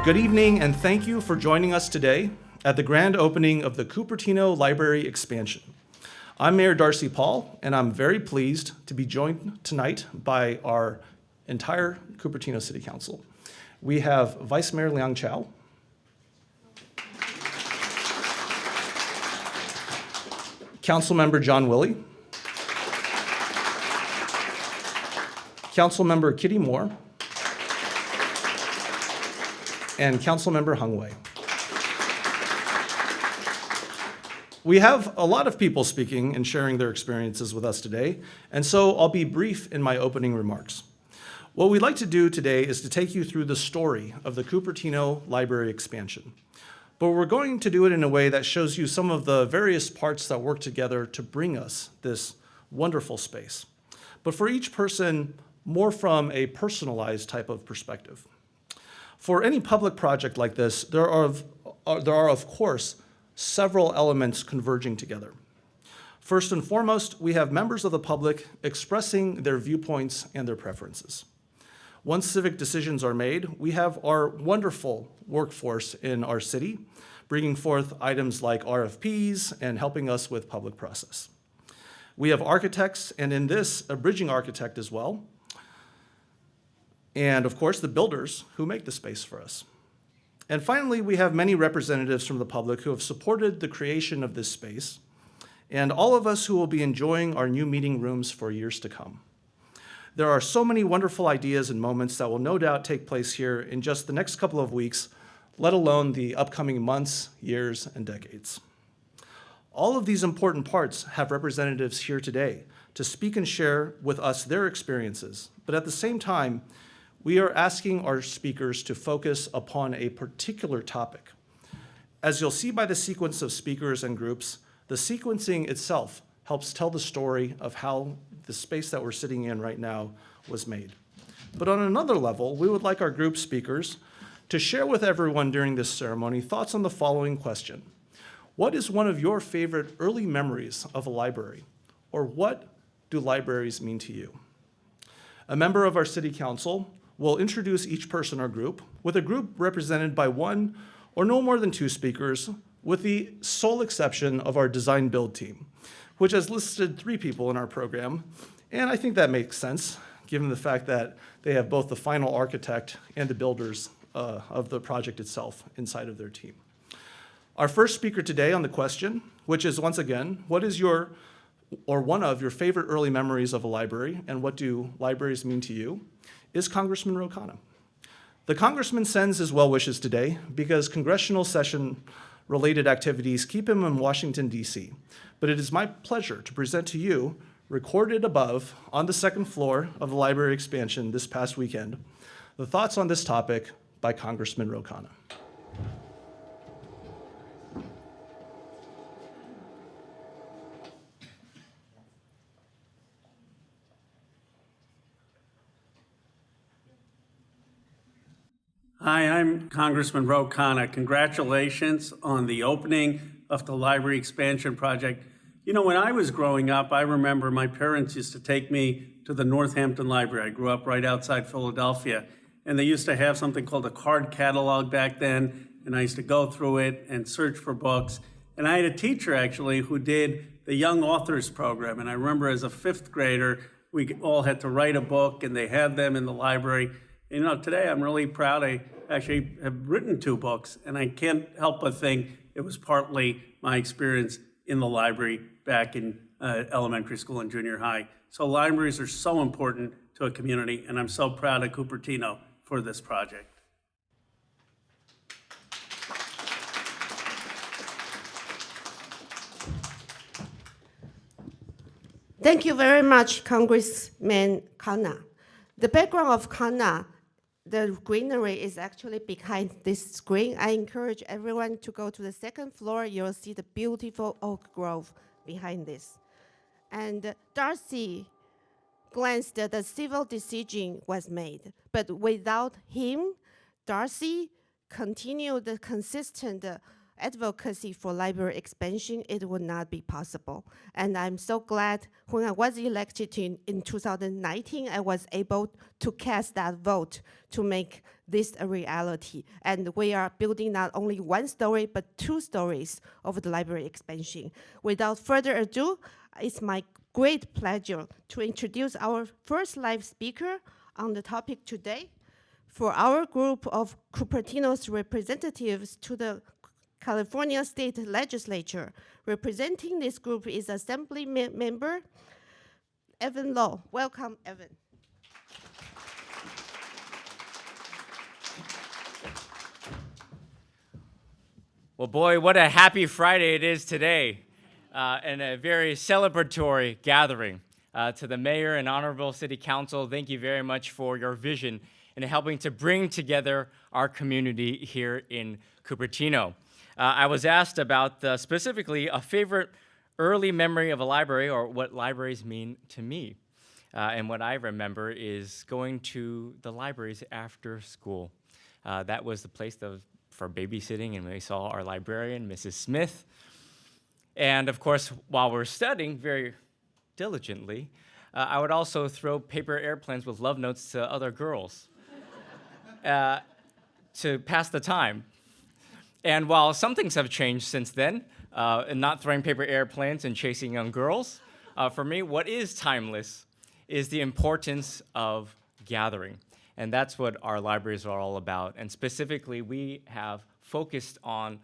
Good evening, and thank you for joining us today at the grand opening of the Cupertino Library expansion. I'm Mayor Darcy Paul, and I'm very pleased to be joined tonight by our entire Cupertino City Council. We have Vice Mayor Liang Chow, Councilmember John Willey, Councilmember Kitty Moore, and Councilmember Hung Wei. We have a lot of people speaking and sharing their experiences with us today, and so I'll be brief in my opening remarks. What we'd like to do today is to take you through the story of the Cupertino Library expansion. But we're going to do it in a way that shows you some of the various parts that work together to bring us this wonderful space. But for each person, more from a personalized type of perspective. For any public project like this, there are of course, several elements converging together. First and foremost, we have members of the public expressing their viewpoints and their preferences. Once civic decisions are made, we have our wonderful workforce in our city, bringing forth items like RFPs and helping us with public process. We have architects, and in this, a bridging architect as well, and of course, the builders who make the space for us. And finally, we have many representatives from the public who have supported the creation of this space, and all of us who will be enjoying our new meeting rooms for years to come. There are so many wonderful ideas and moments that will no doubt take place here in just the next couple of weeks, let alone the upcoming months, years, and decades. All of these important parts have representatives here today to speak and share with us their experiences, but at the same time, we are asking our speakers to focus upon a particular topic. As you'll see by the sequence of speakers and groups, the sequencing itself helps tell the story of how the space that we're sitting in right now was made. But on another level, we would like our group speakers to share with everyone during this ceremony thoughts on the following question. What is one of your favorite early memories of a library? Or what do libraries mean to you? A member of our city council will introduce each person or group, with a group represented by one or no more than two speakers, with the sole exception of our design build team, which has listed 3 people in our program. And I think that makes sense, given the fact that they have both the final architect and the builders of the project itself inside of their team. Our first speaker today on the question, which is once again, what is your or one of your favorite early memories of a library, and what do libraries mean to you, is Congressman Ro Khanna. The Congressman sends his well wishes today because congressional session-related activities keep him in Washington, D.C. But it is my pleasure to present to you, recorded above on the 2nd floor of the library expansion this past weekend, the thoughts on this topic by Congressman Ro Khanna. Hi, I'm Congressman Ro Khanna. Congratulations on the opening of the library expansion project. You know, when I was growing up, I remember my parents used to take me to the Northampton Library. I grew up right outside Philadelphia, and they used to have something called a card catalog back then, and I used to go through it and search for books. And I had a teacher, actually, who did the Young Authors Program, and I remember as a 5th grader, we all had to write a book, and they had them in the library. You know, today I'm really proud. I actually have written 2 books, and I can't help but think it was partly my experience in the library back in elementary school and junior high. So libraries are so important to a community, and I'm so proud of Cupertino for this project. Thank you very much, Congressman Khanna. The background of Khanna, the greenery is actually behind this screen. I encourage everyone to go to the 2nd floor. You'll see the beautiful oak grove behind this. And Darcy glanced at the civil decision was made, but without him, Darcy continued the consistent advocacy for library expansion, it would not be possible. And I'm so glad when I was elected in 2019, I was able to cast that vote to make this a reality. And we are building not only one story, but 2 stories of the library expansion. Without further ado, it's my great pleasure to introduce our first live speaker on the topic today. For our group of Cupertino's representatives to the California State Legislature, representing this group is Assembly member Evan Lowe. Welcome, Evan. Well, boy, what a happy Friday it is today, and a very celebratory gathering. To the mayor and honorable city council, thank you very much for your vision in helping to bring together our community here in Cupertino. I was asked about specifically a favorite early memory of a library, or what libraries mean to me. And what I remember is going to the libraries after school. That was the place for babysitting, and we saw our librarian, Mrs. Smith. And of course, while we're studying very diligently, I would also throw paper airplanes with love notes to other girls to pass the time. And while some things have changed since then, and not throwing paper airplanes and chasing young girls, for me, what is timeless is the importance of gathering. And that's what our libraries are all about. And specifically, we have focused on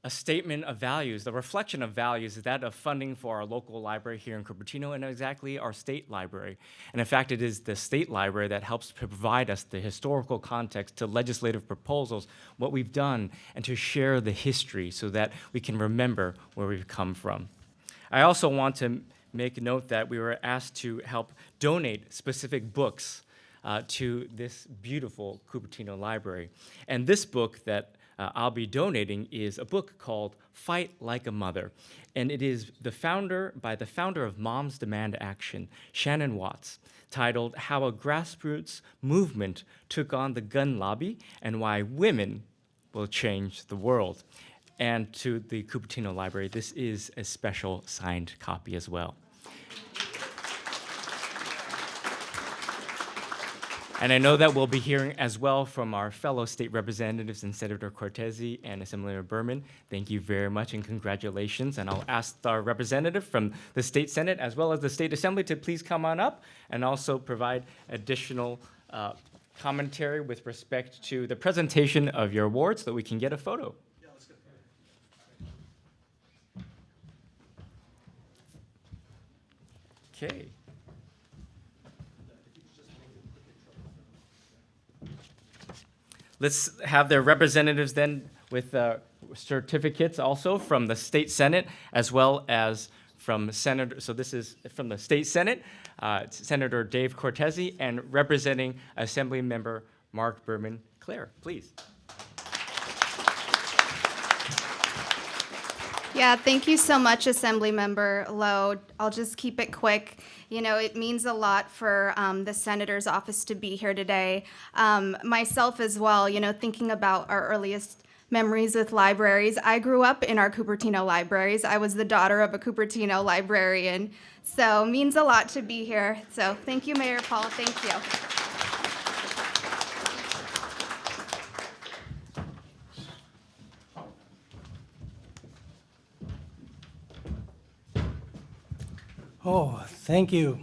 a statement of values. The reflection of values is that of funding for our local library here in Cupertino and exactly our state library. And in fact, it is the state library that helps provide us the historical context to legislative proposals, what we've done, and to share the history so that we can remember where we've come from. I also want to make note that we were asked to help donate specific books to this beautiful Cupertino library. And this book that I'll be donating is a book called Fight Like a Mother. And it is by the founder of Moms Demand Action, Shannon Watts, titled How a Grassroots Movement Took on the Gun Lobby and Why Women Will Change the World. And to the Cupertino Library, this is a special signed copy as well. And I know that we'll be hearing as well from our fellow state representatives and Senator Cortese and Assemblymember Berman. Thank you very much and congratulations. And I'll ask our representative from the State Senate as well as the State Assembly to please come on up and also provide additional commentary with respect to the presentation of your awards so that we can get a photo. Yeah, let's get a photo. Okay. Let's have their representatives then with certificates also from the State Senate as well as from Senator, so this is from the State Senate, Senator Dave Cortese, and representing Assembly Member Mark Berman. Claire, please. Yeah, thank you so much, Assemblymember Lowe. I'll just keep it quick. You know, it means a lot for the Senator's office to be here today. Myself as well, you know, thinking about our earliest memories with libraries. I grew up in our Cupertino libraries. I was the daughter of a Cupertino librarian. So it means a lot to be here. So thank you, Mayor Paul. Thank you. Oh, thank you.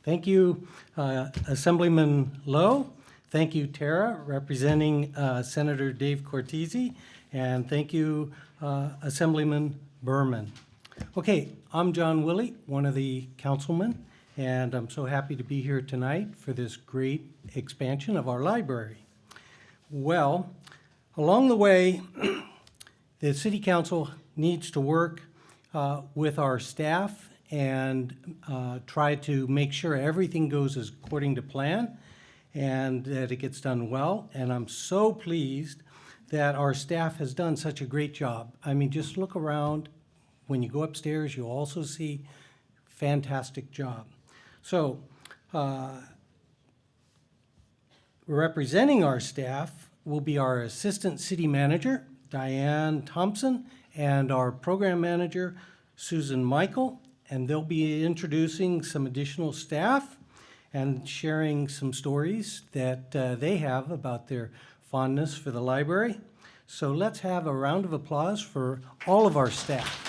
Thank you, Assemblyman Lowe. Thank you, Tara, representing Senator Dave Cortese. And thank you, Assemblyman Berman. Okay, I'm John Willey, one of the councilmen, and I'm so happy to be here tonight for this great expansion of our library. Well, along the way, the City Council needs to work with our staff and try to make sure everything goes according to plan and that it gets done well. And I'm so pleased that our staff has done such a great job. I mean, just look around. When you go upstairs, you'll also see fantastic job. So representing our staff will be our Assistant City Manager, Diane Thompson and our program manager, Susan Michael, and they'll be introducing some additional staff and sharing some stories that they have about their fondness for the library. So let's have a round of applause for all of our staff.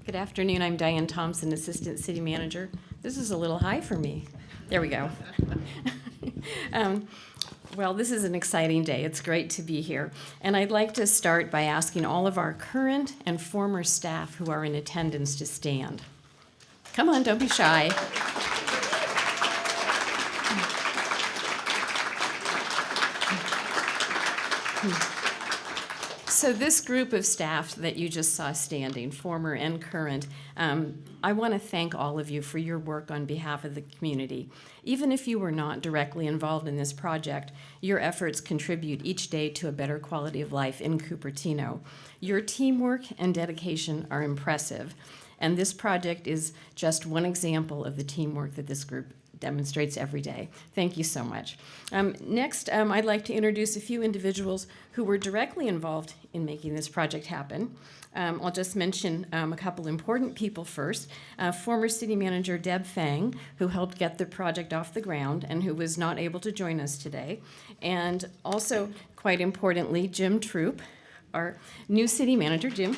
Good afternoon. I'm Diane Thompson, Assistant City Manager. This is a little high for me. There we go. Well, this is an exciting day. It's great to be here. And I'd like to start by asking all of our current and former staff who are in attendance to stand. Come on, don't be shy. So this group of staff that you just saw standing, former and current, I want to thank all of you for your work on behalf of the community. Even if you were not directly involved in this project, your efforts contribute each day to a better quality of life in Cupertino. Your teamwork and dedication are impressive, and this project is just one example of the teamwork that this group demonstrates every day. Thank you so much. Next, I'd like to introduce a few individuals who were directly involved in making this project happen. I'll just mention a couple important people first. Former City Manager Deb Fang, who helped get the project off the ground and who was not able to join us today. And also, quite importantly, Jim Troop, our new City Manager. Jim.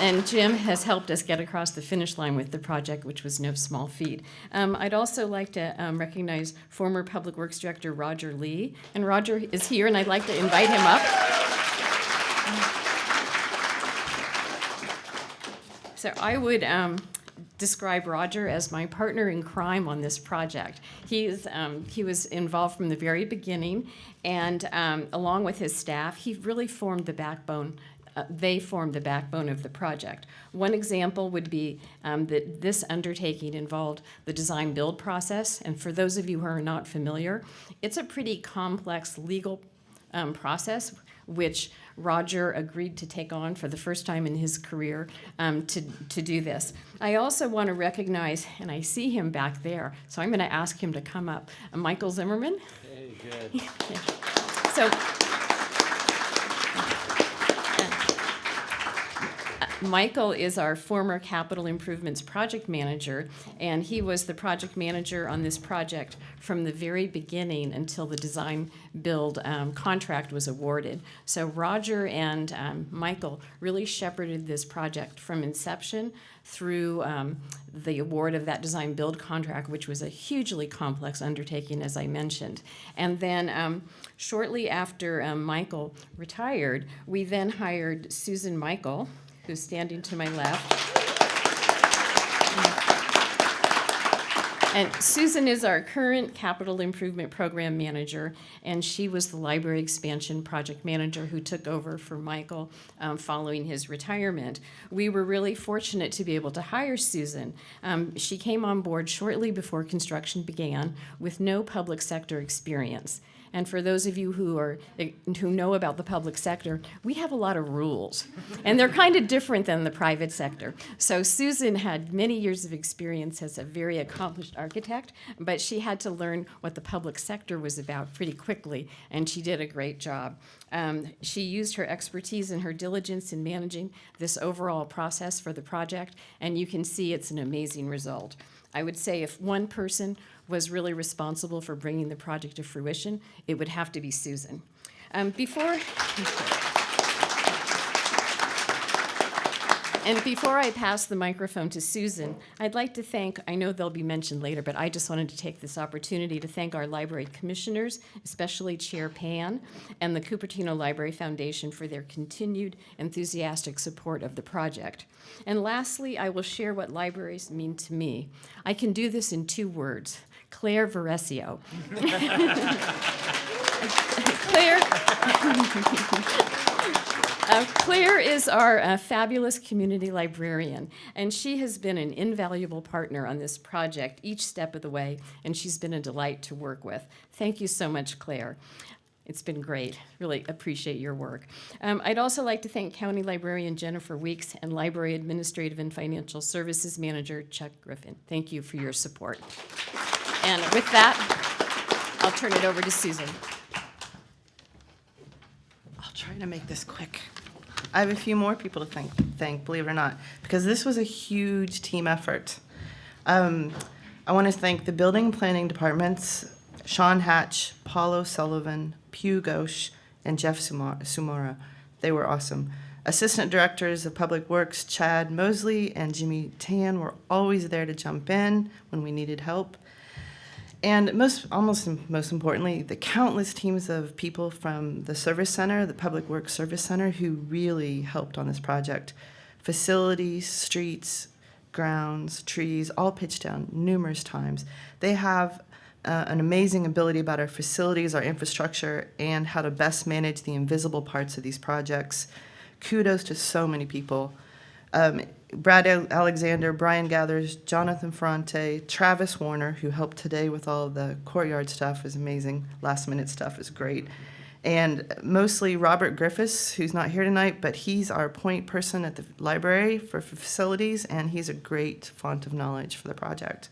And Jim has helped us get across the finish line with the project, which was no small feat. I'd also like to recognize former Public Works Director Roger Lee. And Roger is here, and I'd like to invite him up. So I would describe Roger as my partner in crime on this project. He was involved from the very beginning, and along with his staff, he really formed the backbone. They formed the backbone of the project. One example would be that this undertaking involved the design-build process, and for those of you who are not familiar, it's a pretty complex legal process, which Roger agreed to take on for the first time in his career to do this. I also want to recognize, and I see him back there, so I'm going to ask him to come up, Michael Zimmerman. Hey, good. So. Michael is our former capital improvements project manager, and he was the project manager on this project from the very beginning until the design build contract was awarded. So Roger and Michael really shepherded this project from inception through the award of that design build contract, which was a hugely complex undertaking, as I mentioned. And then shortly after Michael retired, we then hired Susan Michael, who's standing to my left. And Susan is our current capital improvement program manager, and she was the library expansion project manager who took over for Michael following his retirement. We were really fortunate to be able to hire Susan. She came on board shortly before construction began with no public sector experience. And for those of you who know about the public sector, we have a lot of rules, and they're kind of different than the private sector. So Susan had many years of experience as a very accomplished architect, but she had to learn what the public sector was about pretty quickly, and she did a great job. She used her expertise and her diligence in managing this overall process for the project, and you can see it's an amazing result. I would say if one person was really responsible for bringing the project to fruition, it would have to be Susan. Before I pass the microphone to Susan, I'd like to thank, I know they'll be mentioned later, but I just wanted to take this opportunity to thank our library commissioners, especially Chair Pan, and the Cupertino Library Foundation for their continued enthusiastic support of the project. And lastly, I will share what libraries mean to me. I can do this in 2 words: Claire Veresio. Claire is our fabulous community librarian, and she has been an invaluable partner on this project each step of the way, and she's been a delight to work with. Thank you so much, Claire. It's been great. Really appreciate your work. I'd also like to thank County Librarian Jennifer Weeks and Library Administrative and Financial Services Manager Chuck Griffin. Thank you for your support. And with that, I'll turn it over to Susan. I'll try to make this quick. I have a few more people to thank, believe it or not, because this was a huge team effort. I want to thank the building and planning departments, Sean Hatch, Paul O'Sullivan, Pew Ghosh, and Jeff Sumora. They were awesome. Assistant directors of Public Works, Chad Mosley and Jimmy Tan, were always there to jump in when we needed help. And most importantly, the countless teams of people from the Service Center, the Public Works Service Center, who really helped on this project. Facilities, streets, grounds, trees, all pitched down numerous times. They have an amazing ability about our facilities, our infrastructure, and how to best manage the invisible parts of these projects. Kudos to so many people. Brad Alexander, Brian Gathers, Jonathan Ferrante, Travis Warner, who helped today with all the courtyard stuff, is amazing. Last minute stuff is great. And mostly Robert Griffiths, who's not here tonight, but he's our point person at the library for facilities, and he's a great font of knowledge for the project.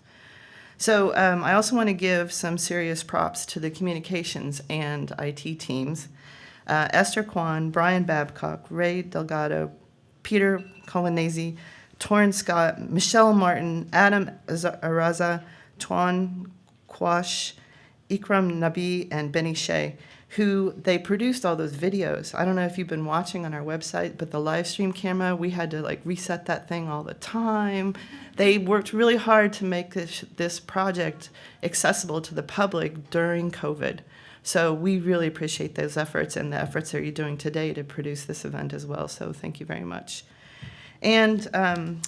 So I also want to give some serious props to the communications and IT teams. Esther Kwan, Brian Babcock, Ray Delgado, Peter Colanese, Torrin Scott, Michelle Martin, Adam Araza, Tuan Quash, Ikram Nabi, and Benny Shea, who they produced all those videos. I don't know if you've been watching on our website, but the live stream camera, we had to reset that thing all the time. They worked really hard to make this project accessible to the public during COVID. So we really appreciate those efforts and the efforts that you're doing today to produce this event as well. So thank you very much. And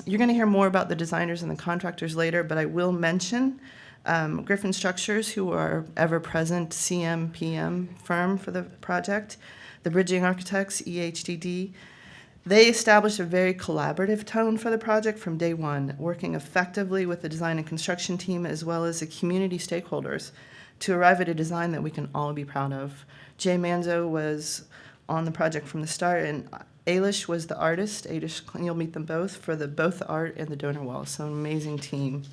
you're going to hear more about the designers and the contractors later, but I will mention Griffin Structures, who are ever-present CM/PM firm for the project, the Bridging Architects, EHDD. They established a very collaborative tone for the project from day one, working effectively with the design and construction team as well as the community stakeholders to arrive at a design that we can all be proud of. Jay Manzo was on the project from the start, and Ailish was the artist. Ailish, you'll meet them both for both the art and the donor wall, so an amazing team.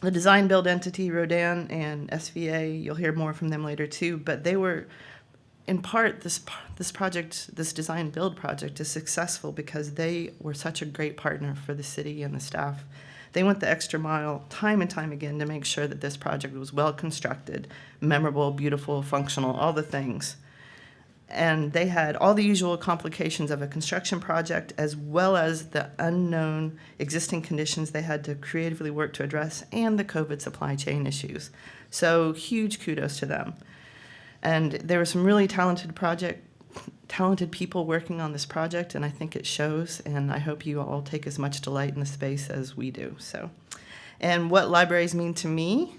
The design build entity, Rodan and SVA, you'll hear more from them later too, but they were, in part, this project, this design build project is successful because they were such a great partner for the city and the staff. They went the extra mile time and time again to make sure that this project was well constructed, memorable, beautiful, functional, all the things. And they had all the usual complications of a construction project as well as the unknown existing conditions they had to creatively work to address and the COVID supply chain issues. So huge kudos to them. And there were some really talented people working on this project, and I think it shows, and I hope you all take as much delight in the space as we do. So, and what libraries mean to me?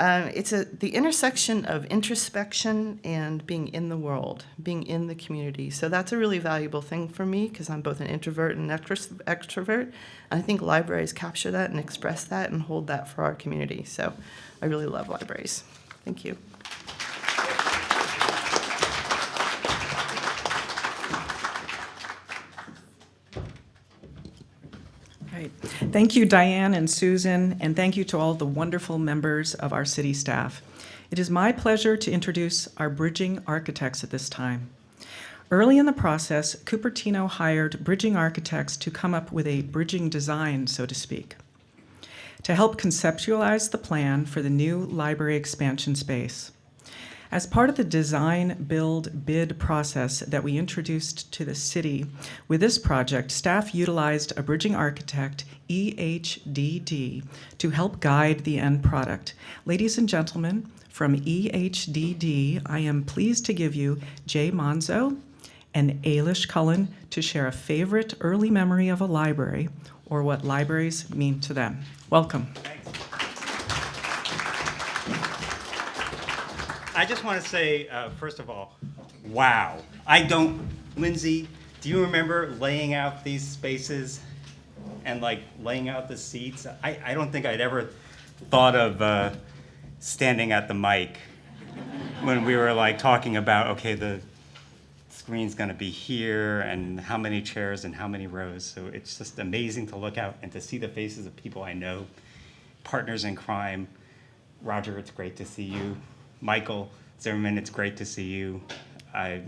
It's the intersection of introspection and being in the world, being in the community. So that's a really valuable thing for me because I'm both an introvert and extrovert. And I think libraries capture that and express that and hold that for our community. So I really love libraries. Thank you. Great. Thank you, Diane and Susan, and thank you to all the wonderful members of our city staff. It is my pleasure to introduce our bridging architects at this time. Early in the process, Cupertino hired bridging architects to come up with a bridging design, so to speak, to help conceptualize the plan for the new library expansion space. As part of the design, build, bid process that we introduced to the city with this project, staff utilized a bridging architect, EHDD, to help guide the end product. Ladies and gentlemen, from EHDD, I am pleased to give you Jay Manzo and Ailish Cullen to share a favorite early memory of a library or what libraries mean to them. Welcome. I just want to say, first of all, wow. Lindsay, do you remember laying out these spaces and laying out the seats? I don't think I'd ever thought of standing at the mic when we were like talking about, okay, the screen's gonna be here and how many chairs and how many rows. So it's just amazing to look out and to see the faces of people I know, partners in crime. Roger, it's great to see you. Michael, Zimmerman, it's great to see you. I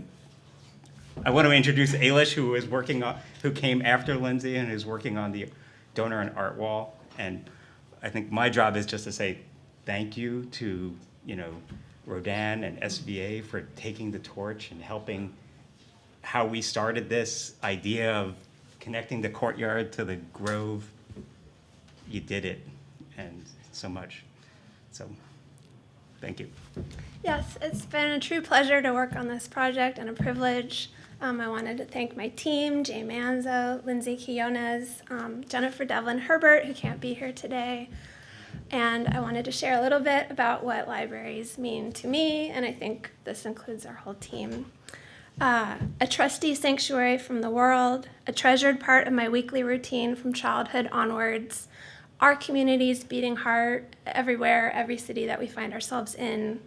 want to introduce Ailish, who came after Lindsay and is working on the donor and art wall. And I think my job is just to say thank you to, Rodan and SVA for taking the torch and helping how we started this idea of connecting the courtyard to the grove. You did it, and so much. So, thank you. Yes, it's been a true pleasure to work on this project and a privilege. I wanted to thank my team, Jay Manzo, Lindsay Quiones, Jennifer Devlin Herbert, who can't be here today. And I wanted to share a little bit about what libraries mean to me, and I think this includes our whole team. A trustee sanctuary from the world, a treasured part of my weekly routine from childhood onwards, our community's beating heart everywhere, every city that we find ourselves in,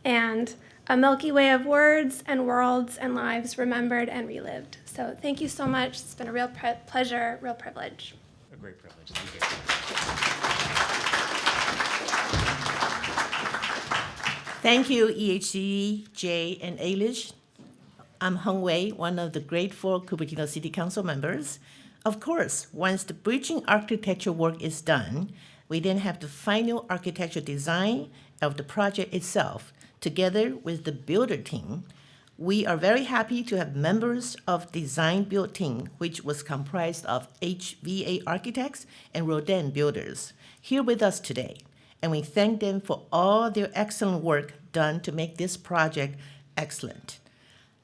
and a Milky Way of words and worlds and lives remembered and relived. So thank you so much. It's been a real pleasure, real privilege. A great privilege. Thank you. Thank you, EHCD, Jay, and Ailish. I'm Hung Wei, one of the grateful Cupertino City Council members. Of course, once the bridging architecture work is done, we then have the final architectural design of the project itself, together with the builder team. We are very happy to have members of design build team, which was comprised of HVA architects and Rodin builders, here with us today. And we thank them for all their excellent work done to make this project excellent.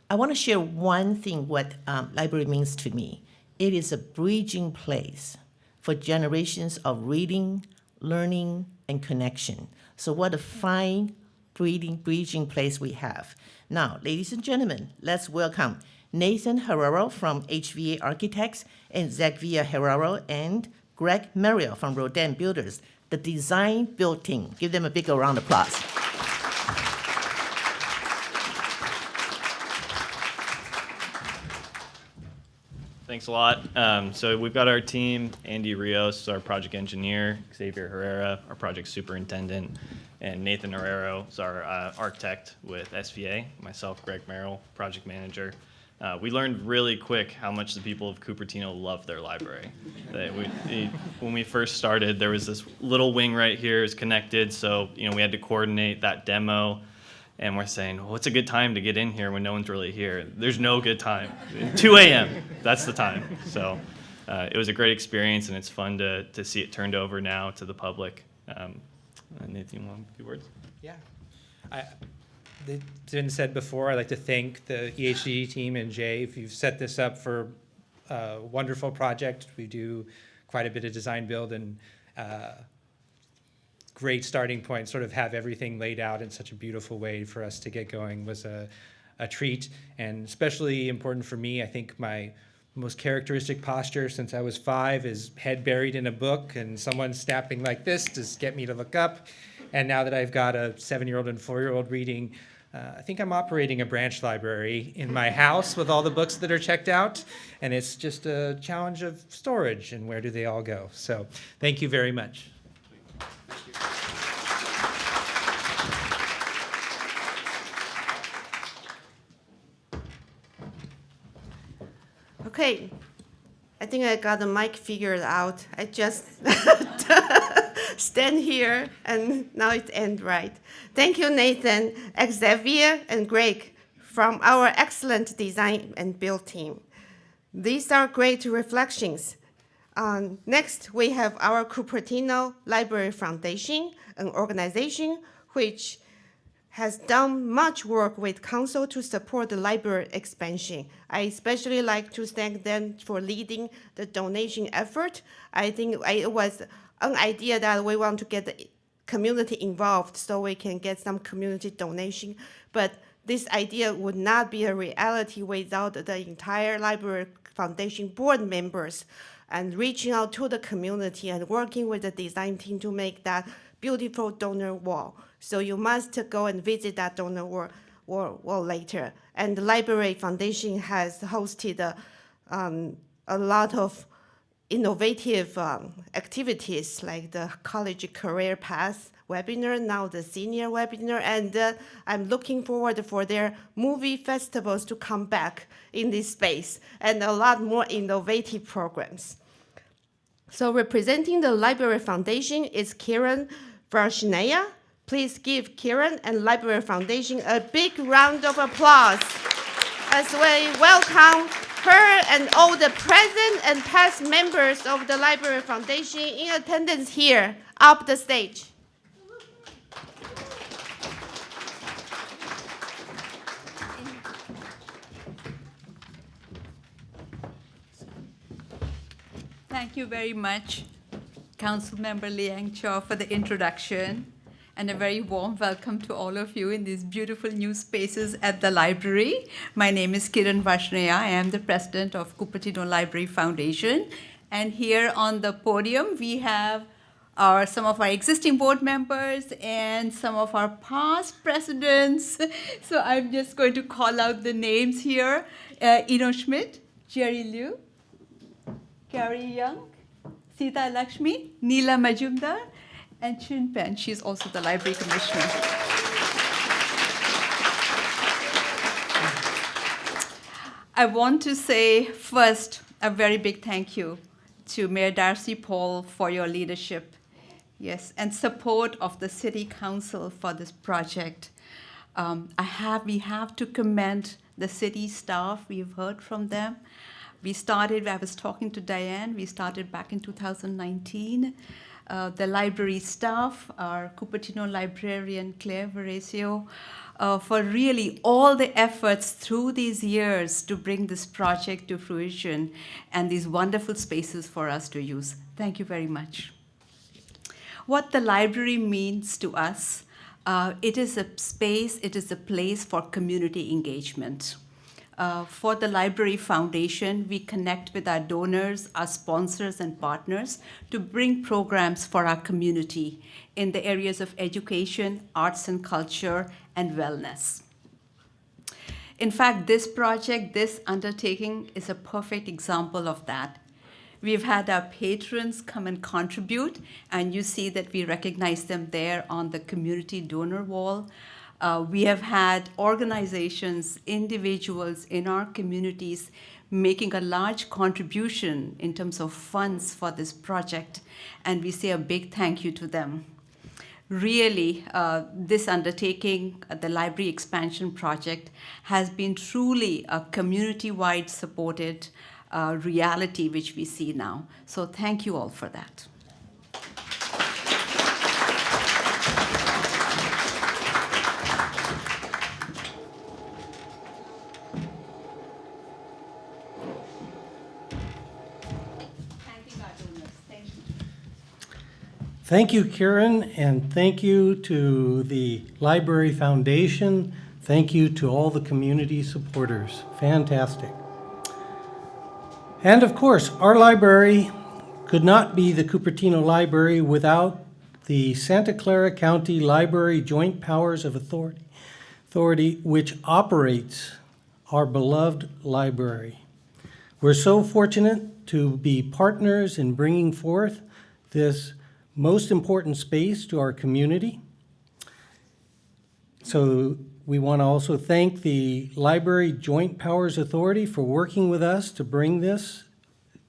I want to share one thing what library means to me. It is a bridging place for generations of reading, learning, and connection. So what a fine bridging place we have. Now, ladies and gentlemen, let's welcome Nathan Herrero from HVA Architects and Zachvia Herrero and Greg Merrill from Rodin Builders, the design build team. Give them a big round of applause. Thanks a lot. So we've got our team, Andy Rios, our project engineer, Xavier Herrera, our project superintendent, and Nathan Herrero is our architect with SVA, myself, Greg Merrill, project manager. We learned really quick how much the people of Cupertino love their library. When we first started, there was this little wing right here is connected, so we had to coordinate that demo. And we're saying, well, what's a good time to get in here when no one's really here? There's no good time. 2 a.m., that's the time. So it was a great experience, and it's fun to see it turned over now to the public. Nathan, you want a few words? Yeah. It's been said before, I'd like to thank the EHD team and Jay if you've set this up for a wonderful project. We do quite a bit of design build and great starting point, sort of have everything laid out in such a beautiful way for us to get going was a treat, and especially important for me. I think my most characteristic posture since I was 5 is head buried in a book and someone snapping like this to get me to look up. And now that I've got a 7-year-old and 4-year-old reading, I think I'm operating a branch library in my house with all the books that are checked out, and it's just a challenge of storage and where do they all go. So thank you very much. Okay, I think I got the mic figured out. I just stand here and now it ends right. Thank you, Nathan, Xavier, and Greg from our excellent design and build team. These are great reflections. Next, we have our Cupertino Library Foundation, an organization which has done much work with council to support the library expansion. I especially like to thank them for leading the donation effort. I think it was an idea that we want to get the community involved so we can get some community donation. But this idea would not be a reality without the entire library foundation board members and reaching out to the community and working with the design team to make that beautiful donor wall. So you must go and visit that donor wall later. And the Library Foundation has hosted a lot of innovative activities like the college career path webinar, now the senior webinar, and I'm looking forward for their movie festivals to come back in this space and a lot more innovative programs. So representing the Library Foundation is Kiran Varshnaya. Please give Kiran and Library Foundation a big round of applause as we welcome her and all the present and past members of the Library Foundation in attendance here up the stage. Thank you very much, Councilmember Liang Cho, for the introduction, and a very warm welcome to all of you in these beautiful new spaces at the library. My name is Kiran Varshnaya. I am the president of Cupertino Library Foundation. And here on the podium, we have some of our existing board members and some of our past presidents. So I'm just going to call out the names here. Ino Schmidt, Jerry Liu, Carrie Young, Sita Lakshmi, Neela Majumdar, and Chin Pen. She's also the library commissioner. I want to say first a very big thank you to Mayor Darcy Paul for your leadership, yes, and support of the City Council for this project. We have to commend the city staff. We've heard from them. I was talking to Diane, we started back in 2019. The library staff, our Cupertino librarian, Claire Veresio, for really all the efforts through these years to bring this project to fruition and these wonderful spaces for us to use. Thank you very much. What the library means to us, it is a space, it is a place for community engagement. For the Library Foundation, we connect with our donors, our sponsors, and partners to bring programs for our community in the areas of education, arts and culture, and wellness. In fact, this project, this undertaking is a perfect example of that. We've had our patrons come and contribute, and you see that we recognize them there on the community donor wall. We have had organizations, individuals in our communities making a large contribution in terms of funds for this project, and we say a big thank you to them. Really, this undertaking, the library expansion project, has been truly a community-wide supported reality which we see now. So thank you all for that. Thank you, Kiran, and thank you to the Library Foundation. Thank you to all the community supporters. Fantastic. And of course, our library could not be the Cupertino Library without the Santa Clara County Library Joint Powers of Authority, which operates our beloved library. We're so fortunate to be partners in bringing forth this most important space to our community. So we want to also thank the Library Joint Powers Authority for working with us to bring this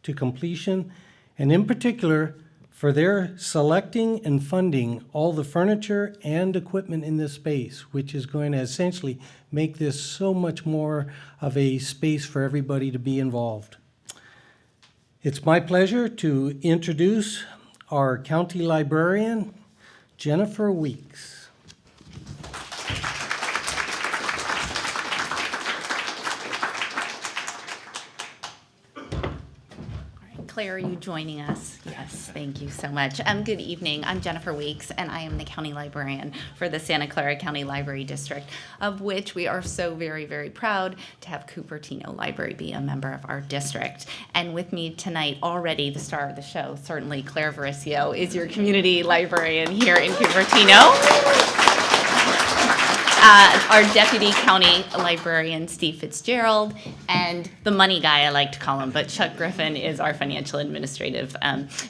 to completion, and in particular for their selecting and funding all the furniture and equipment in this space, which is going to essentially make this so much more of a space for everybody to be involved. It's my pleasure to introduce our county librarian, Jennifer Weeks. Claire, are you joining us? Yes, thank you so much. Good evening. I'm Jennifer Weeks, and I am the county librarian for the Santa Clara County Library District, of which we are so very, very proud to have Cupertino Library be a member of our district. And with me tonight, already the star of the show, certainly Claire Veresio, is your community librarian here in Cupertino. our Deputy County Librarian, Steve Fitzgerald, and the money guy, I like to call him, but Chuck Griffin is our Financial Administrative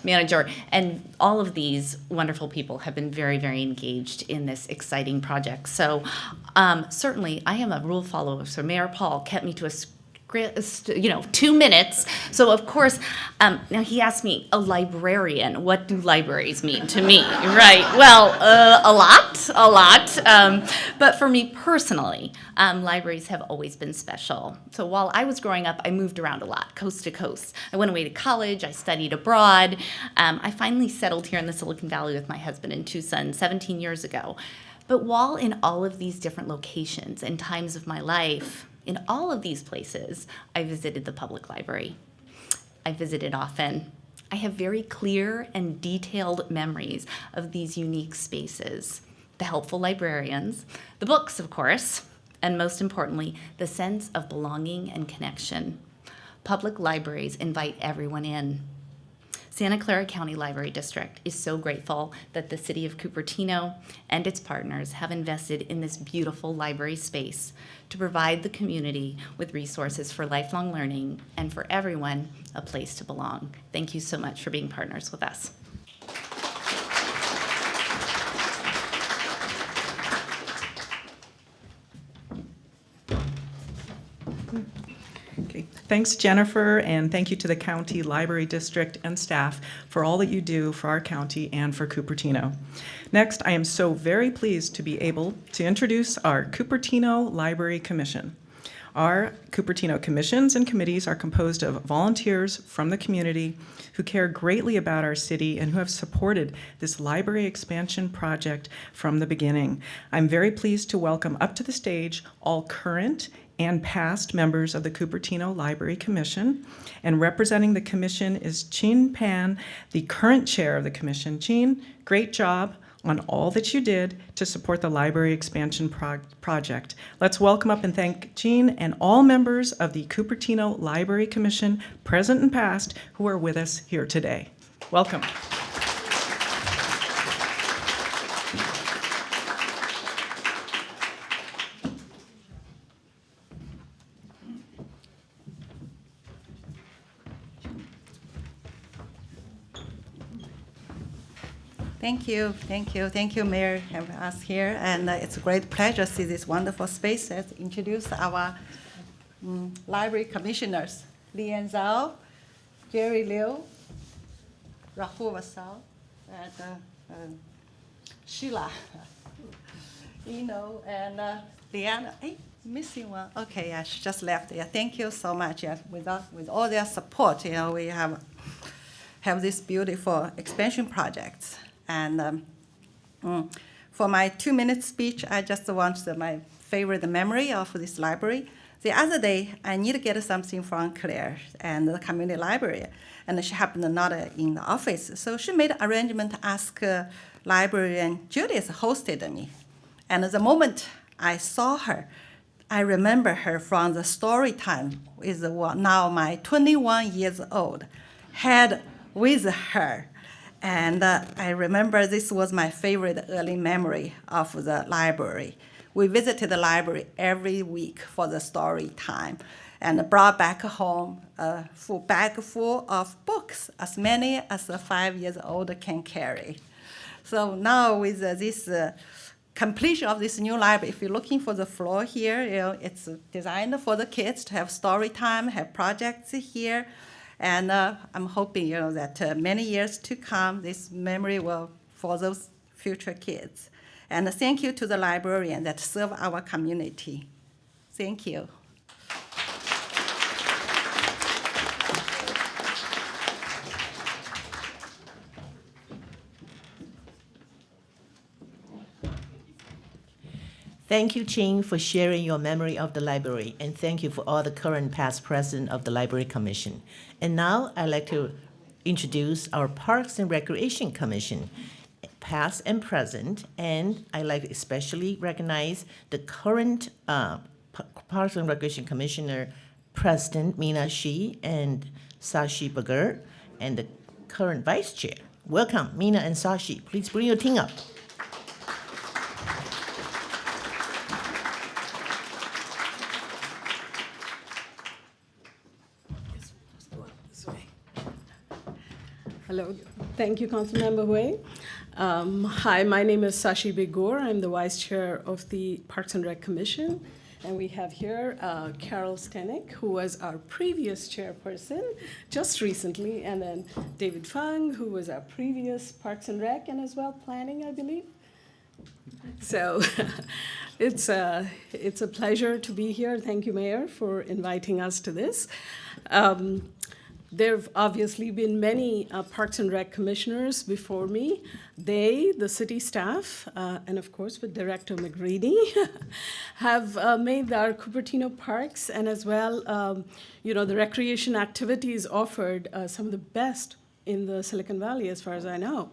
Manager. And all of these wonderful people have been very, very engaged in this exciting project. So certainly, I am a rule follower, so Mayor Paul kept me to a 2 minutes. So of course, now he asked me, a librarian, what do libraries mean to me, right? Well, a lot. But for me personally, libraries have always been special. So while I was growing up, I moved around a lot, coast to coast. I went away to college, I studied abroad. I finally settled here in the Silicon Valley with my husband and 2 sons 17 years ago. But while in all of these different locations and times of my life, in all of these places, I visited the public library. I visited often. I have very clear and detailed memories of these unique spaces, the helpful librarians, the books, of course, and most importantly, the sense of belonging and connection. Public libraries invite everyone in. Santa Clara County Library District is so grateful that the City of Cupertino and its partners have invested in this beautiful library space to provide the community with resources for lifelong learning and for everyone a place to belong. Thank you so much for being partners with us. Okay. Thanks, Jennifer, and thank you to the County Library District and staff for all that you do for our county and for Cupertino. Next, I am so very pleased to be able to introduce our Cupertino Library Commission. Our Cupertino commissions and committees are composed of volunteers from the community who care greatly about our city and who have supported this library expansion project from the beginning. I'm very pleased to welcome up to the stage all current and past members of the Cupertino Library Commission. And representing the commission is Chin Pan, the current chair of the commission. Chin, great job on all that you did to support the library expansion project. Let's welcome up and thank Chin and all members of the Cupertino Library Commission, present and past, who are with us here today. Welcome. Thank you, Mayor, having us here. And it's a great pleasure to see this wonderful space. Let's introduce our library commissioners, Lian Zhao, Jerry Liu, Rahul Vasal, and Sheila, and Liana. Hey, missing one. Okay, yeah, she just left. Yeah, thank you so much. Yeah, with all their support, we have this beautiful expansion projects. And for my 2-minute speech, I just want my favorite memory of this library. The other day, I need to get something from Claire and the community library, and she happened not in the office. So she made an arrangement to ask librarian Judith hosted me. And the moment I saw her, I remember her from the story time with now my 21 years old, had with her. And I remember this was my favorite early memory of the library. We visited the library every week for the story time and brought back home a full bag full of books, as many as a 5 years old can carry. So now with this completion of this new library, if you're looking for the floor here, it's designed for the kids to have story time, have projects here. And I'm hoping, that many years to come, this memory will for those future kids. And thank you to the librarian that serve our community. Thank you. Thank you, Chin, for sharing your memory of the library, and thank you for all the current, past, present of the Library Commission. And now I'd like to introduce our Parks and Recreation Commission, past and present, and I'd like to especially recognize the current Parks and Recreation Commissioner, President Mina Shi and Sashi Bagur, and the current Vice Chair. Welcome, Mina and Sashi. Please bring your team up. Hello. Thank you, Councilmember Hui. Hi, my name is Sashi Begor. I'm the Vice Chair of the Parks and Rec Commission. And we have here Carol Stenek, who was our previous chairperson just recently, and then David Fung, who was our previous Parks and Rec and as well Planning, I believe. So it's a pleasure to be here. Thank you, Mayor, for inviting us to this. There have obviously been many Parks and Rec commissioners before me. They, the city staff, and of course with Director McGreedy, have made our Cupertino parks and as well, the recreation activities offered some of the best in the Silicon Valley, as far as I know.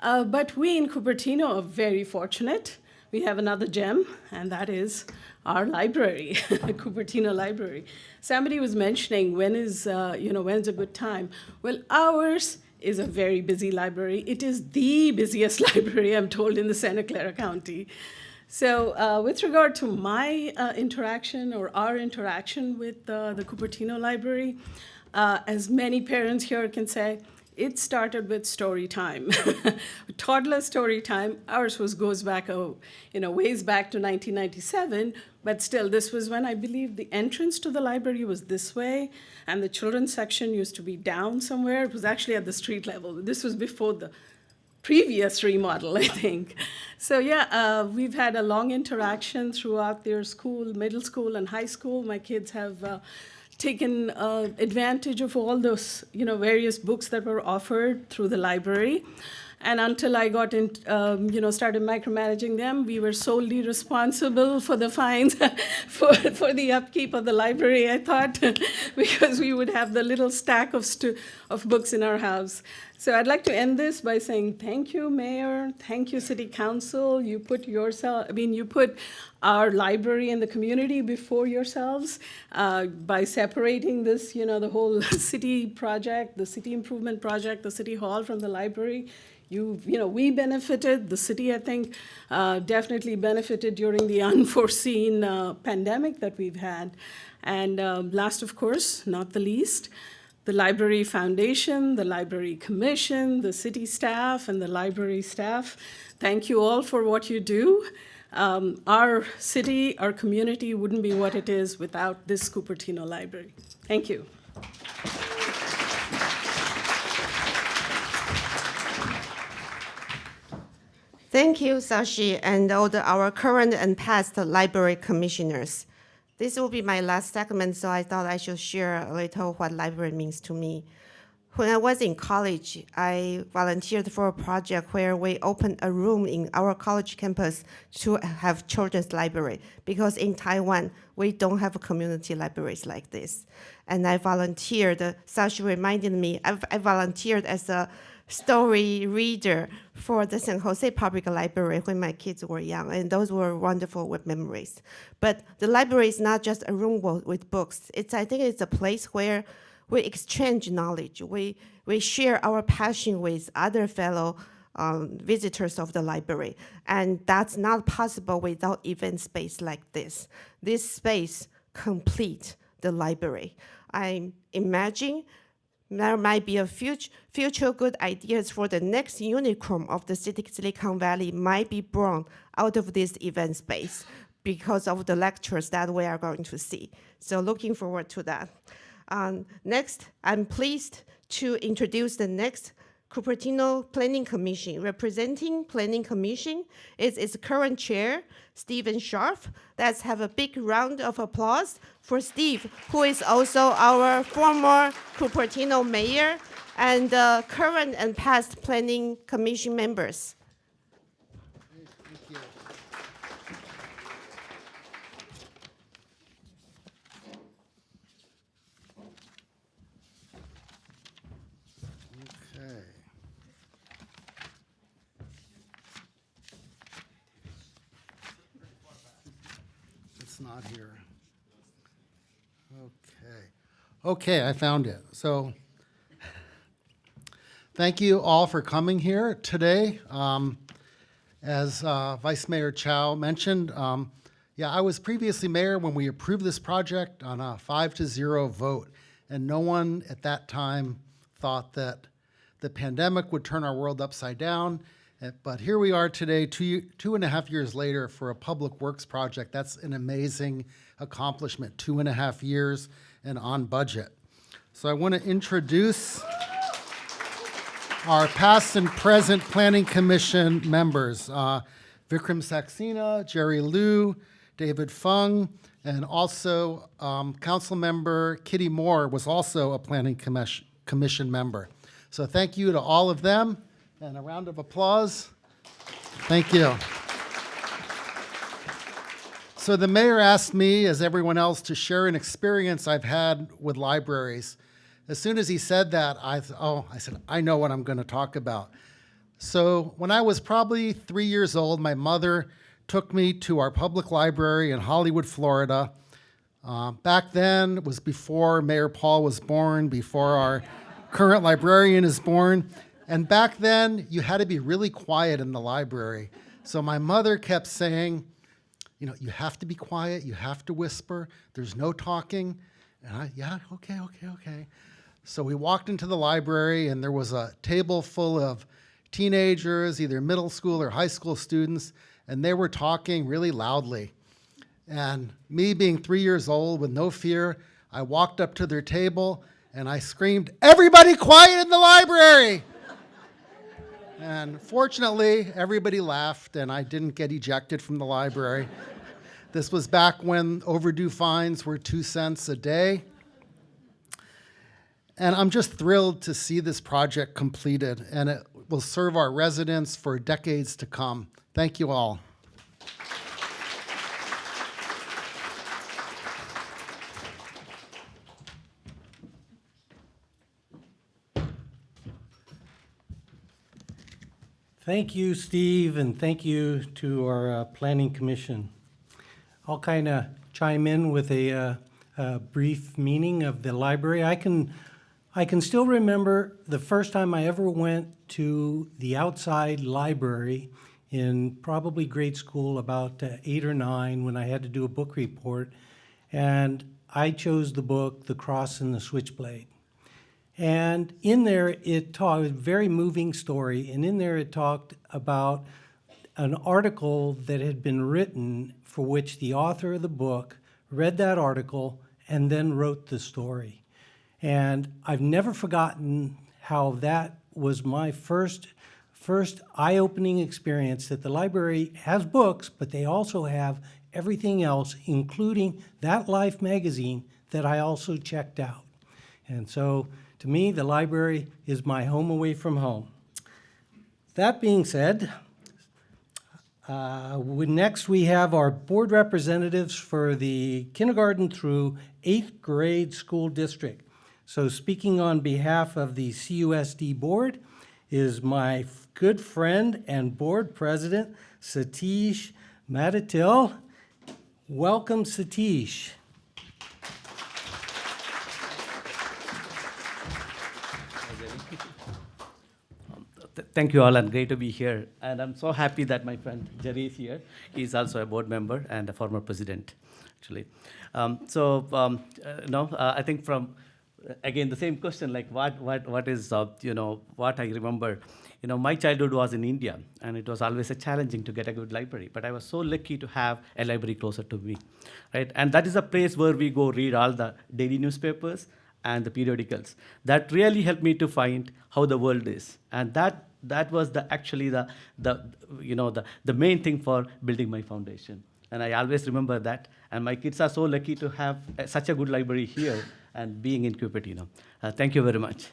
But we in Cupertino are very fortunate. We have another gem, and that is our library, Cupertino Library. Somebody was mentioning when's a good time. Well, ours is a very busy library. It is the busiest library, I'm told, in the Santa Clara County. So with regard to my interaction or our interaction with the Cupertino Library, as many parents here can say, it started with story time, toddler story time. Ours goes back, ways back to 1997, but still, this was when I believe the entrance to the library was this way, and the children's section used to be down somewhere. It was actually at the street level. This was before the previous remodel, I think. So yeah, we've had a long interaction throughout their school, middle school and high school. My kids have taken advantage of all those, various books that were offered through the library. And until I got in, started micromanaging them, we were solely responsible for the fines, for the upkeep of the library, I thought, because we would have the little stack of books in our house. So I'd like to end this by saying thank you, Mayor. Thank you, City Council. You put our library and the community before yourselves by separating this, the whole city project, the city improvement project, the city hall from the library. We benefited. The city, I think, definitely benefited during the unforeseen pandemic that we've had. And last, of course, not the least, the Library Foundation, the Library Commission, the city staff, and the library staff. Thank you all for what you do. Our city, our community wouldn't be what it is without this Cupertino Library. Thank you. Thank you, Sashi, and all our current and past library commissioners. This will be my last segment, so I thought I should share a little what library means to me. When I was in college, I volunteered for a project where we opened a room in our college campus to have children's library, because in Taiwan, we don't have community libraries like this. And I volunteered, Sashi reminded me, I volunteered as a story reader for the San Jose Public Library when my kids were young, and those were wonderful memories. But the library is not just a room with books. I think it's a place where we exchange knowledge. We share our passion with other fellow visitors of the library, and that's not possible without event space like this. This space complete the library. I imagine there might be a future good ideas for the next unicorn of the Silicon Valley might be born out of this event space because of the lectures that we are going to see. So looking forward to that. Next, I'm pleased to introduce the next Cupertino Planning Commission. Representing Planning Commission is its current chair, Stephen Scharf. Let's have a big round of applause for Steve, who is also our former Cupertino mayor and current and past Planning Commission members. Not here. Okay, I found it. So thank you all for coming here today. As Vice Mayor Chow mentioned, I was previously mayor when we approved this project on a 5-0 vote, and no one at that time thought that the pandemic would turn our world upside down. But here we are today, 2.5 years later, for a public works project. That's an amazing accomplishment, 2.5 years and on budget. So I want to introduce our past and present Planning Commission members, Vikram Saxena, Jerry Liu, David Fung, and also Councilmember Kitty Moore was also a Planning Commission member. So thank you to all of them, and a round of applause. Thank you. So the mayor asked me, as everyone else, to share an experience I've had with libraries. As soon as he said that, I said, I know what I'm going to talk about. So when I was probably 3 years old, my mother took me to our public library in Hollywood, Florida. Back then, it was before Mayor Paul was born, before our current librarian is born. And back then, you had to be really quiet in the library. So my mother kept saying, you know, you have to be quiet, you have to whisper, there's no talking. And yeah, okay. So we walked into the library, and there was a table full of teenagers, either middle school or high school students, and they were talking really loudly. And me being 3 years old with no fear, I walked up to their table and I screamed, "Everybody quiet in the library!" And fortunately, everybody laughed and I didn't get ejected from the library. This was back when overdue fines were 2 cents a day. And I'm just thrilled to see this project completed, and it will serve our residents for decades to come. Thank you all. Thank you, Steve, and thank you to our Planning Commission. I'll kind of chime in with a brief meaning of the library. I can still remember the first time I ever went to the outside library in probably grade school, about 8 or 9, when I had to do a book report. And I chose the book, The Cross and the Switchblade. And in there, it taught a very moving story. And in there, it talked about an article that had been written for which the author of the book read that article and then wrote the story. And I've never forgotten how that was my first eye-opening experience, that the library has books, but they also have everything else, including that Life magazine that I also checked out. And so, to me, the library is my home away from home. That being said, next we have our board representatives for the kindergarten through 8th grade school district. So speaking on behalf of the CUSD board is my good friend and board president, Satish Madatil. Welcome, Satish. Thank you all, and great to be here. And I'm so happy that my friend Jerry is here. He's also a board member and a former president, actually. I think from, again, the same question, like what is, what I remember. My childhood was in India, and it was always challenging to get a good library. But I was so lucky to have a library closer to me, right? And that is a place where we go read all the daily newspapers and the periodicals. That really helped me to find how the world is. And that was the main thing for building my foundation. And I always remember that. And my kids are so lucky to have such a good library here and being in Cupertino. Thank you very much.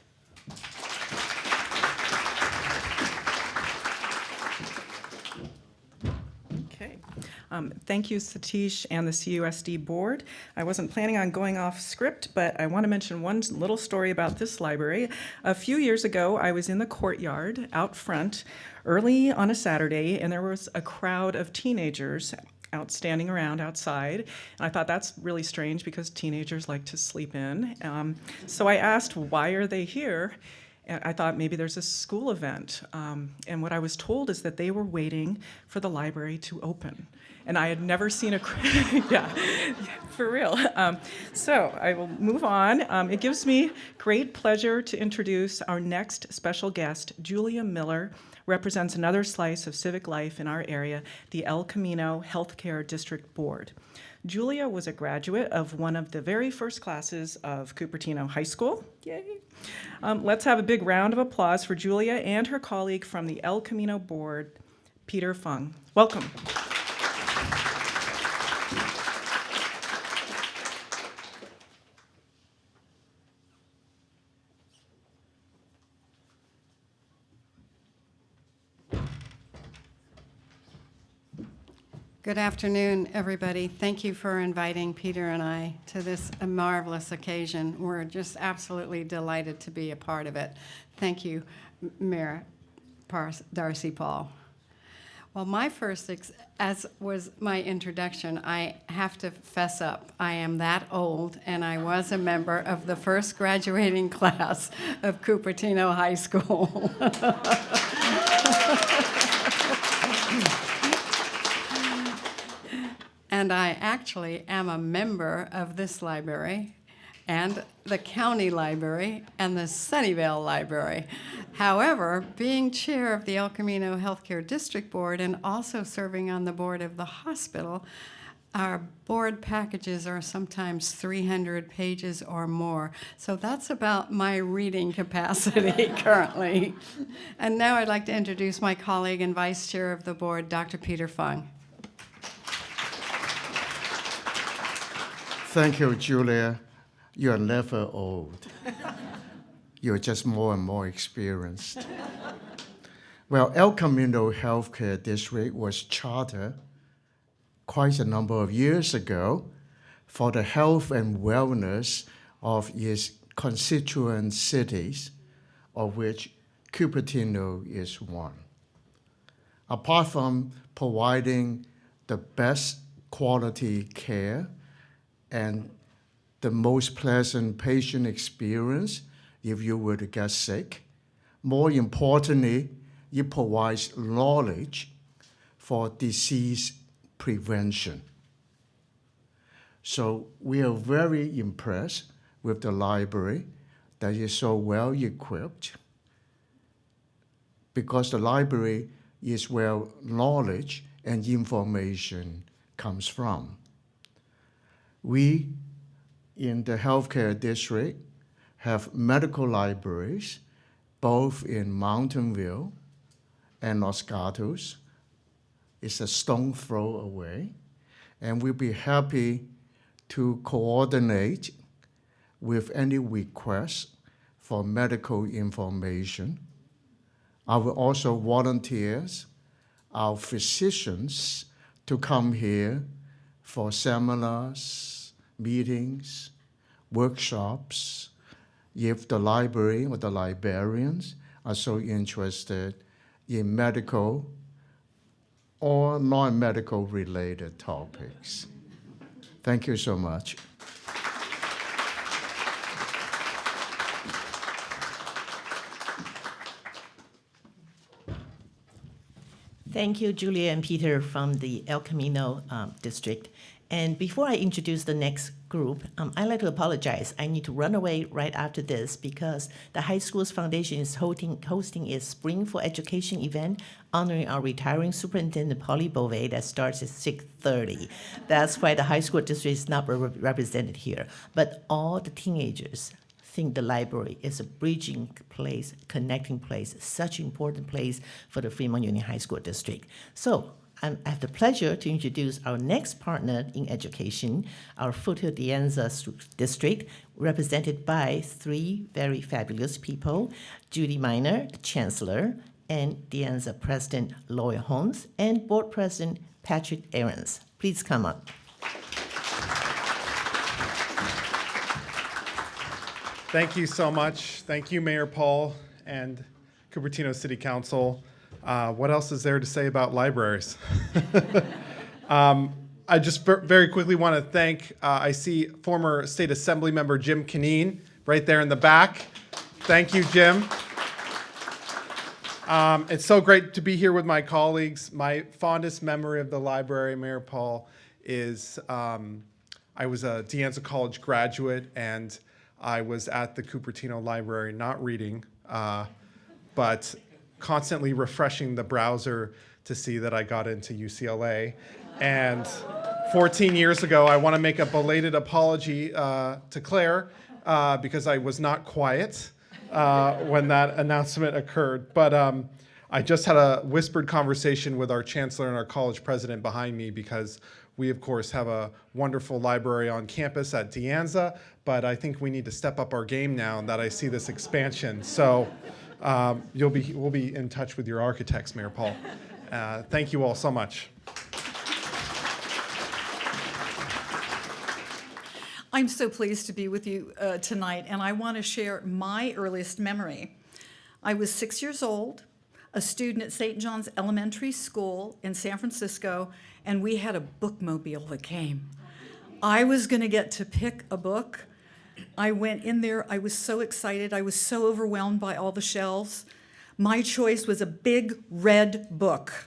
Okay. Thank you, Satish and the CUSD board. I wasn't planning on going off script, but I want to mention one little story about this library. A few years ago, I was in the courtyard out front early on a Saturday, and there was a crowd of teenagers out standing around outside. And I thought that's really strange because teenagers like to sleep in. So I asked, why are they here? And I thought maybe there's a school event. And what I was told is that they were waiting for the library to open. And I had never seen a, yeah, for real. So I will move on. It gives me great pleasure to introduce our next special guest. Julia Miller represents another slice of civic life in our area, the El Camino Healthcare District Board. Julia was a graduate of one of the very first classes of Cupertino High School. Yay. Let's have a big round of applause for Julia and her colleague from the El Camino Board, Peter Fung. Welcome. Good afternoon, everybody. Thank you for inviting Peter and I to this marvelous occasion. We're just absolutely delighted to be a part of it. Thank you, Mayor Darcy Paul. Well, my first, as was my introduction, I have to fess up. I am that old, and I was a member of the first graduating class of Cupertino High School. And I actually am a member of this library and the county library and the Sunnyvale Library. However, being chair of the El Camino Healthcare District Board and also serving on the board of the hospital, our board packages are sometimes 300 pages or more. So that's about my reading capacity currently. And now I'd like to introduce my colleague and vice chair of the board, Dr. Peter Fung. Thank you, Julia. You're never old. You're just more and more experienced. Well, El Camino Healthcare District was chartered quite a number of years ago for the health and wellness of its constituent cities, of which Cupertino is one. Apart from providing the best quality care and the most pleasant patient experience if you were to get sick. More importantly, it provides knowledge for disease prevention. So we are very impressed with the library that is so well equipped, because the library is where knowledge and information comes from. We, in the healthcare district, have medical libraries, both in Mountain View and Los Gatos. It's a stone throw away. And we'll be happy to coordinate with any requests for medical information. Our also volunteers, our physicians, to come here for seminars, meetings, workshops, if the library or the librarians are so interested in medical or non-medical related topics. Thank you so much. Thank you, Julia and Peter from the El Camino district. And before I introduce the next group, I'd like to apologize. I need to run away right after this because the high school's foundation is hosting its Spring for Education event honoring our retiring superintendent, Polly Beauvais, that starts at 6:30. That's why the high school district is not represented here. But all the teenagers think the library is a bridging place, connecting place, such an important place for the Fremont Union High School District. So I have the pleasure to introduce our next partner in education, our Foothill De Anza district, represented by three very fabulous people, Judy Miner, the Chancellor, and De Anza President Lloyd Holmes, and Board President Patrick Aarons. Please come up. Thank you so much. Thank you, Mayor Paul and Cupertino City Council. What else is there to say about libraries? I just very quickly want to thank, I see former State Assembly member Jim Canine right there in the back. Thank you, Jim. It's so great to be here with my colleagues. My fondest memory of the library, Mayor Paul, is I was a De Anza College graduate, and I was at the Cupertino Library, not reading, but constantly refreshing the browser to see that I got into UCLA. And 14 years ago, I want to make a belated apology to Claire because I was not quiet when that announcement occurred. But I just had a whispered conversation with our chancellor and our college president behind me, because we, of course, have a wonderful library on campus at De Anza, but I think we need to step up our game now that I see this expansion. So we'll be in touch with your architects, Mayor Paul. Thank you all so much. I'm so pleased to be with you tonight, and I want to share my earliest memory. I was 6 years old, a student at St. John's Elementary School in San Francisco, and we had a bookmobile that came. I was going to get to pick a book. I went in there. I was so excited. I was so overwhelmed by all the shelves. My choice was a big red book.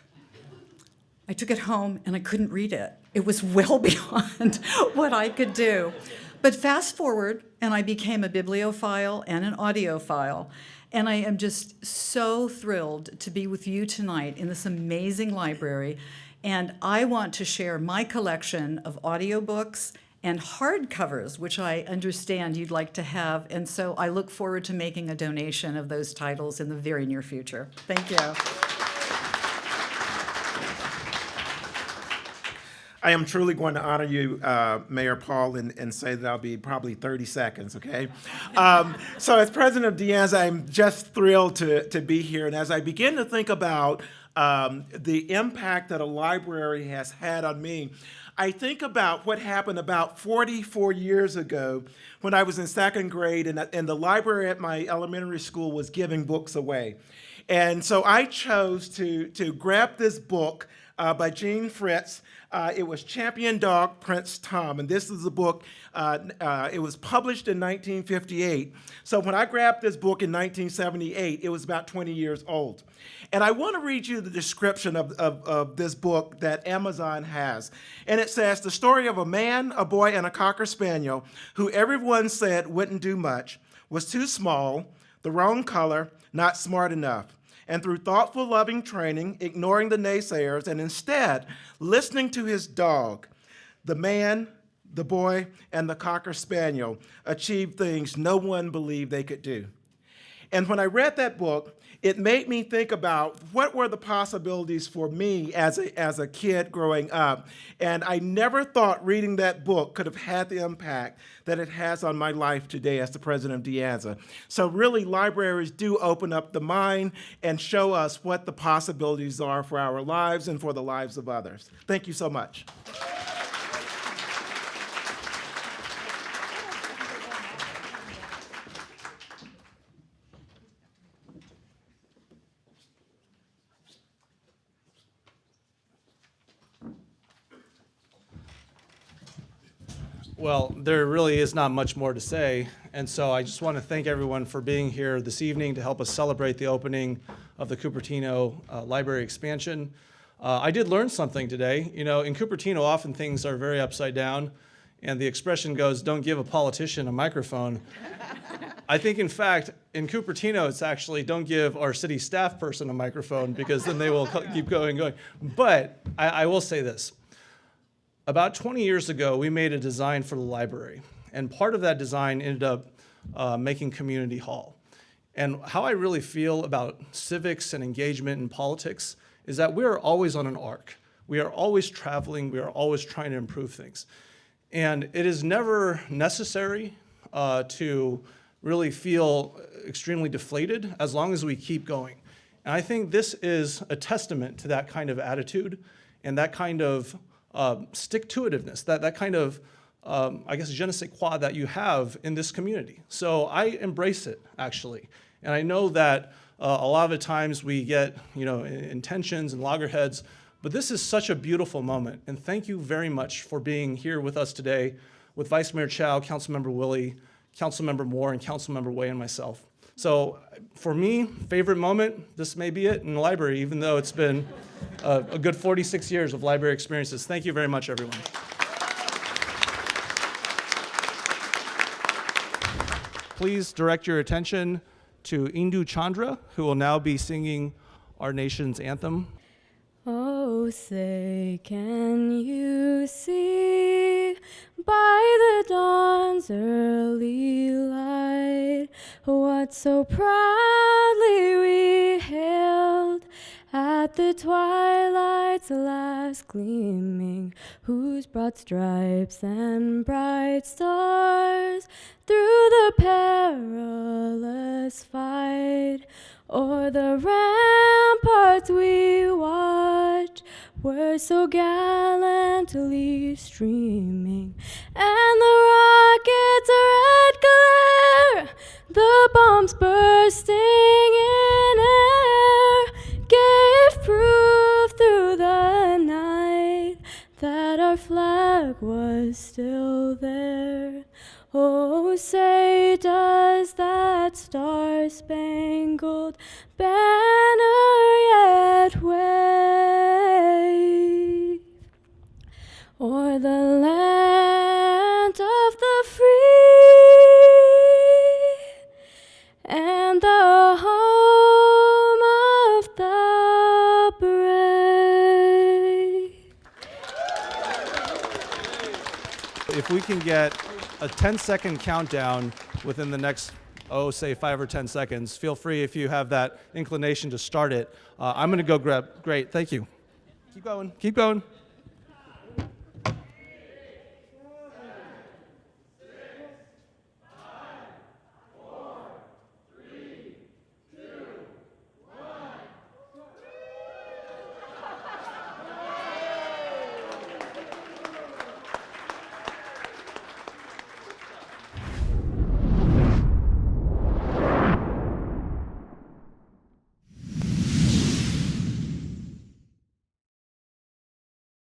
I took it home, and I couldn't read it. It was well beyond what I could do. But fast forward, and I became a bibliophile and an audiophile. And I am just so thrilled to be with you tonight in this amazing library. And I want to share my collection of audiobooks and hardcovers, which I understand you'd like to have. And so I look forward to making a donation of those titles in the very near future. Thank you. I am truly going to honor you, Mayor Paul, and say that I'll be probably 30 seconds, okay? So as president of De Anza, I'm just thrilled to be here. And as I begin to think about the impact that a library has had on me, I think about what happened about 44 years ago when I was in second grade, and the library at my elementary school was giving books away. And so I chose to grab this book by Jean Fritz. It was Champion Dog, Prince Tom, and this is a book, it was published in 1958. So when I grabbed this book in 1978, it was about 20 years old. And I want to read you the description of this book that Amazon has. And it says, the story of a man, a boy, and a Cocker Spaniel who everyone said wouldn't do much, was too small, the wrong color, not smart enough. And through thoughtful, loving training, ignoring the naysayers, and instead listening to his dog, the man, the boy, and the Cocker Spaniel achieved things no one believed they could do. And when I read that book, it made me think about what were the possibilities for me as a kid growing up. And I never thought reading that book could have had the impact that it has on my life today as the president of De Anza. So really, libraries do open up the mind and show us what the possibilities are for our lives and for the lives of others. Thank you so much. Well, there really is not much more to say, and so I just want to thank everyone for being here this evening to help us celebrate the opening of the Cupertino Library expansion. I did learn something today. You know, in Cupertino, often things are very upside down, and the expression goes, don't give a politician a microphone. I think, in fact, in Cupertino, it's actually don't give our city staff person a microphone, because then they will keep going. But I will say this. About 20 years ago, we made a design for the library, and part of that design ended up making Community Hall. And how I really feel about civics and engagement in politics is that we are always on an arc. We are always traveling. We are always trying to improve things. And it is never necessary to really feel extremely deflated as long as we keep going. And I think this is a testament to that kind of attitude and that kind of stick-to-itiveness, that kind of, I guess, je ne sais quoi that you have in this community. So I embrace it, actually. And I know that a lot of the times we get, intentions and loggerheads, but this is such a beautiful moment. And thank you very much for being here with us today with Vice Mayor Chow, Councilmember Willie, Councilmember Moore, and Councilmember Way, and myself. So for me, favorite moment, this may be it in the library, even though it's been a good 46 years of library experiences. Thank you very much, everyone. Please direct your attention to Indu Chandra, who will now be singing our nation's anthem. Oh, say, can you see by the dawn's early light what so proudly we hailed at the twilight's last gleaming, whose broad stripes and bright stars through the perilous fight o'er the ramparts we watched were so gallantly streaming, and the rockets' red glare, the bombs bursting in air, gave proof through the night that our flag was still there. Oh, say, does that star-spangled banner yet wave o'er the land of the free and the home of the brave? If we can get a 10-second countdown within the next, say 5 or 10 seconds, feel free if you have that inclination to start it. I'm going to go grab. Great, thank you. Keep going, keep going.